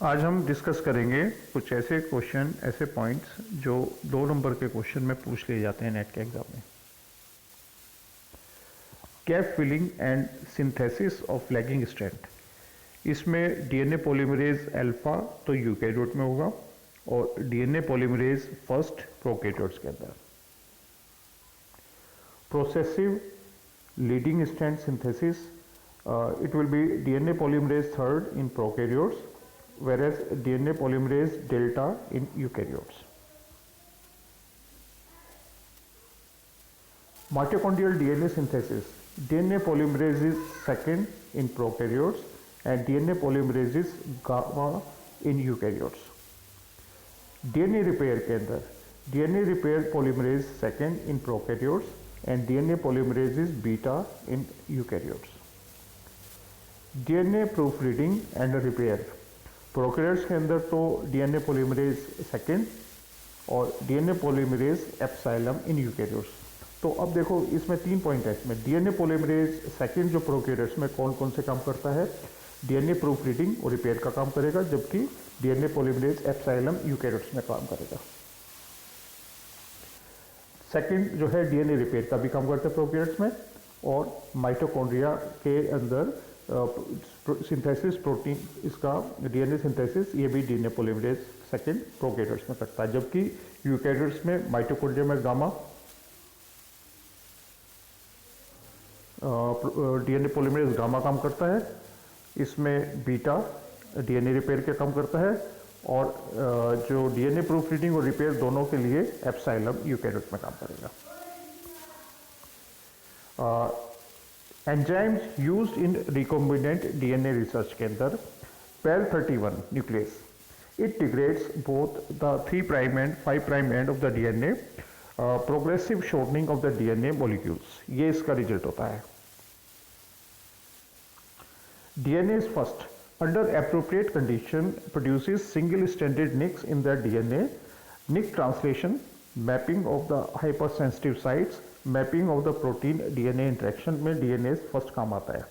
आज हम डिस्कस करेंगे कुछ ऐसे क्वेश्चन, ऐसे पॉइंट्स जो 2 नंबर के क्वेश्चन में पूछ लिए जाते हैं नेट के एग्जाम में। Gap filling and synthesis of lagging strand. इसमें डीएनए पॉलीमरेज अल्फा तो यूकैरियोट में होगा और डीएनए पॉलीमरेज फर्स्ट प्रोकैरियोट्स के अंदर। Processive leading strand synthesis, it will be DNA polymerase third in prokaryotes, whereas DNA polymerase delta in eukaryotes. Mitochondrial DNA synthesis, DNA polymerase is second in prokaryotes and DNA polymerase is gamma in eukaryotes. DNA repair के अंदर DNA repair polymerase second in prokaryotes and DNA polymerase is beta in eukaryotes. DNA proof reading and repair, prokaryotes के अंदर तो DNA polymerase second और DNA polymerase epsilon in eukaryotes. तो अब देखो इसमें 3 पॉइंट है। इसमें डीएनए पॉलीमरेज सेकेंड जो प्रोकैरियोट्स में कौन कौन से काम करता है, डीएनए प्रूफ रीडिंग और रिपेयर का काम करेगा, जबकि डीएनए पॉलीमरेज एप्सिलम यूकैरियोट्स में काम करेगा। सेकेंड जो है डीएनए रिपेयर का भी काम करता है प्रोकैरियोट्स में, और माइटोकॉन्ड्रिया के अंदर सिंथेसिस प्रोटीन, इसका डीएनए सिंथेसिस, ये भी डीएनए पॉलीमरेज सेकेंड प्रोकैरियोट्स में करता है, जबकि यूकैरियोट्स में माइटोकॉन्ड्रिया में गामा डीएनए पॉलीमरेज गामा काम करता है, इसमें बीटा डीएनए रिपेयर के काम करता है, और जो डीएनए प्रूफ रीडिंग और रिपेयर दोनों के लिए एप्सिलम यूकैरियोट में काम करेगा। Enzymes used in recombinant DNA research के अंदर PAL31 nucleus, it degrades both the 3' end 5' end of the DNA, progressive shortening of the DNA molecules, ये इसका रिजल्ट होता है। DNA is first under appropriate condition produces single standard nicks in the DNA, nick translation, mapping of the hyper sensitive sites, mapping of the protein DNA interaction में DNA first काम आता है,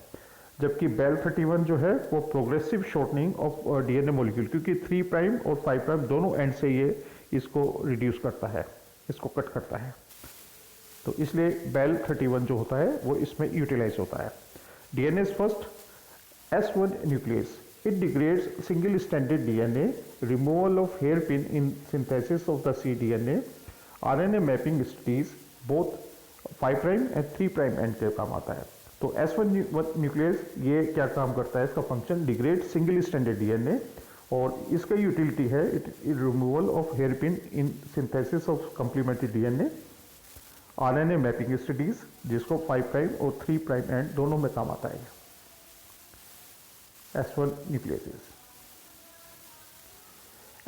जबकि BAL31 जो है वो progressive shortening of DNA molecule, क्योंकि 3' और 5' दोनों एंड से ये इसको रिड्यूस करता है, इसको कट करता है, तो इसलिए BAL31 जो होता है वो इसमें यूटिलाइज होता है। DNA first S1 nucleus, it degrades single standard DNA, removal of hair pin in synthesis of the cDNA, RNA mapping studies both 5' end 3' end के काम आता है। तो S1 न्यूक्लियस ये क्या काम करता है, इसका function degrade single standard DNA, और इसका यूटिलिटी है it removal of hair pin in synthesis of complementary DNA, RNA mapping studies जिसको 5' और 3' एंड दोनों में काम आता है S1 nuclease.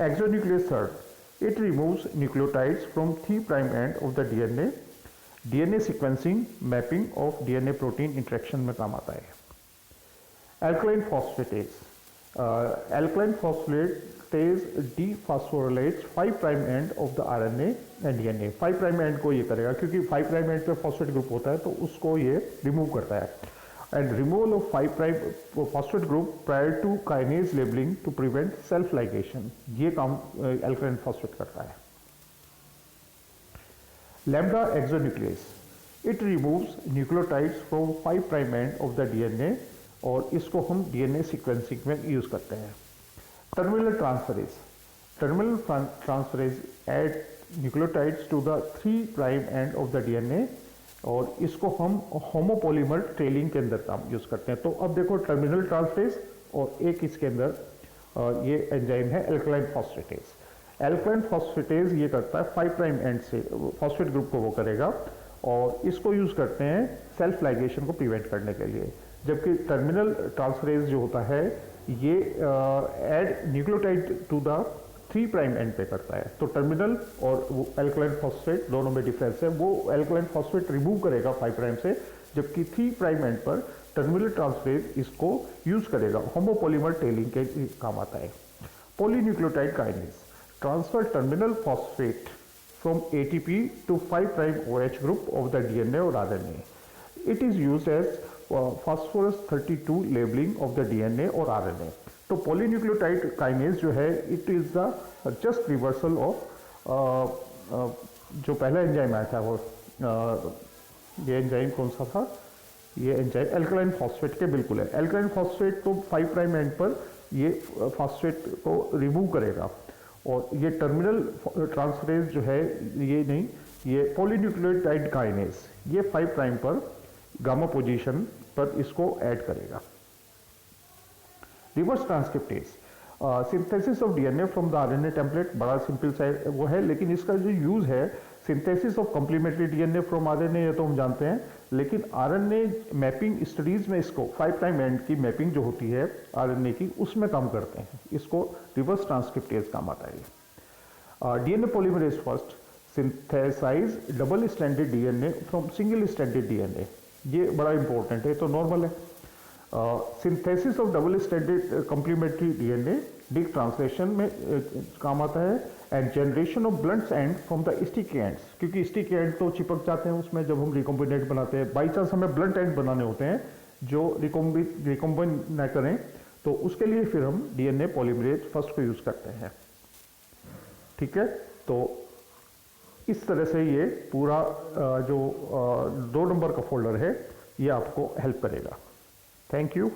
Exonuclease third, it removes nucleotides from 3' end of the DNA, DNA sequencing, mapping of DNA protein interaction में काम आता है। Alkaline phosphatase, alkaline phosphatase dephosphorylates 5' end of the RNA and DNA, 5' end को ये करेगा क्योंकि 5' and पे phosphate group होता है, तो उसको ये रिमूव करता है, and removal of 5' phosphate group prior to kinase labelling to prevent self ligation, ये काम एल्कलाइन फॉस्फेट करता है। Lambda exonuclease, it removes nucleotides from 5' end of the DNA, और इसको हम डीएनए सीक्वेंसिंग में यूज करते हैं। Terminal transferase, terminal transferase add nucleotides to the 3' end of the DNA, और इसको हम होमोपोलीमर ट्रेलिंग के अंदर काम यूज करते हैं। तो अब देखो टर्मिनल ट्रांसफरेज और एक इसके अंदर ये एंजाइम है एल्कलाइन फॉस्फेटेज। एल्कलाइन फॉस्फेटेज ये करता है 5' एंड से फॉस्फेट ग्रुप को वो करेगा, और इसको यूज करते हैं सेल्फ लाइगेशन को प्रिवेंट करने के लिए, जबकि टर्मिनल ट्रांसफरेज जो होता है ये add nucleotide to the 3' end पे करता है। तो टर्मिनल और वो एल्कलाइन फॉस्फेट दोनों में डिफरेंस है, वो एल्कलाइन फॉस्फेट रिमूव करेगा 5' से, जबकि 3' एंड पर टर्मिनल ट्रांसफरेज इसको यूज करेगा, होमोपोलीमर टेलिंग के काम आता है। Polynucleotide kinase transfer terminal phosphate from ATP to 5' OH group of the DNA or RNA. It is used as phosphorus 32 labeling of the DNA or RNA. तो polynucleotide kinase जो है it is the just reversal of जो पहला enzyme आया था वो ये enzyme कौन सा था, ये एंजाइम एल्कलाइन फॉस्फेट के बिल्कुल है। एल्कलाइन फॉस्फेट तो 5 प्राइम एंड पर ये फॉस्फेट को रिमूव करेगा और ये टर्मिनल ट्रांसफरेज जो है ये नहीं, ये पॉलीन्यूक्लियोटाइड काइनेज ये 5 प्राइम पर गामा पोजीशन पर इसको ऐड करेगा। Reverse transcriptase synthesis of DNA from the RNA template, बड़ा सिंपल सा वो है, लेकिन इसका जो यूज है synthesis of complementary DNA from RNA ये तो हम जानते हैं, लेकिन आरएनए मैपिंग स्टडीज में इसको 5 प्राइम एंड की मैपिंग जो होती है आरएनए की उसमें काम करते हैं, इसको रिवर्स ट्रांसक्रिप्टेज काम आता है। DNA polymerase first synthesize double stranded DNA from single stranded DNA, ये बड़ा इंपॉर्टेंट है, तो नॉर्मल है। Synthesis of double stranded complementary DNA D translation में काम आता है and generation of blunt end from the sticky ends, क्योंकि स्टिकी एंड तो चिपक जाते हैं उसमें जब हम रिकॉम्बिनेट बनाते हैं, बाई चांस हमें ब्लंट एंड बनाने होते हैं जो रिकॉम्बिन न करें, तो उसके लिए फिर हम डीएनए पॉलीमरेज फर्स्ट को यूज करते हैं। ठीक है, तो इस तरह से ये पूरा जो 2 नंबर का फोल्डर है ये आपको हेल्प करेगा। Thank you.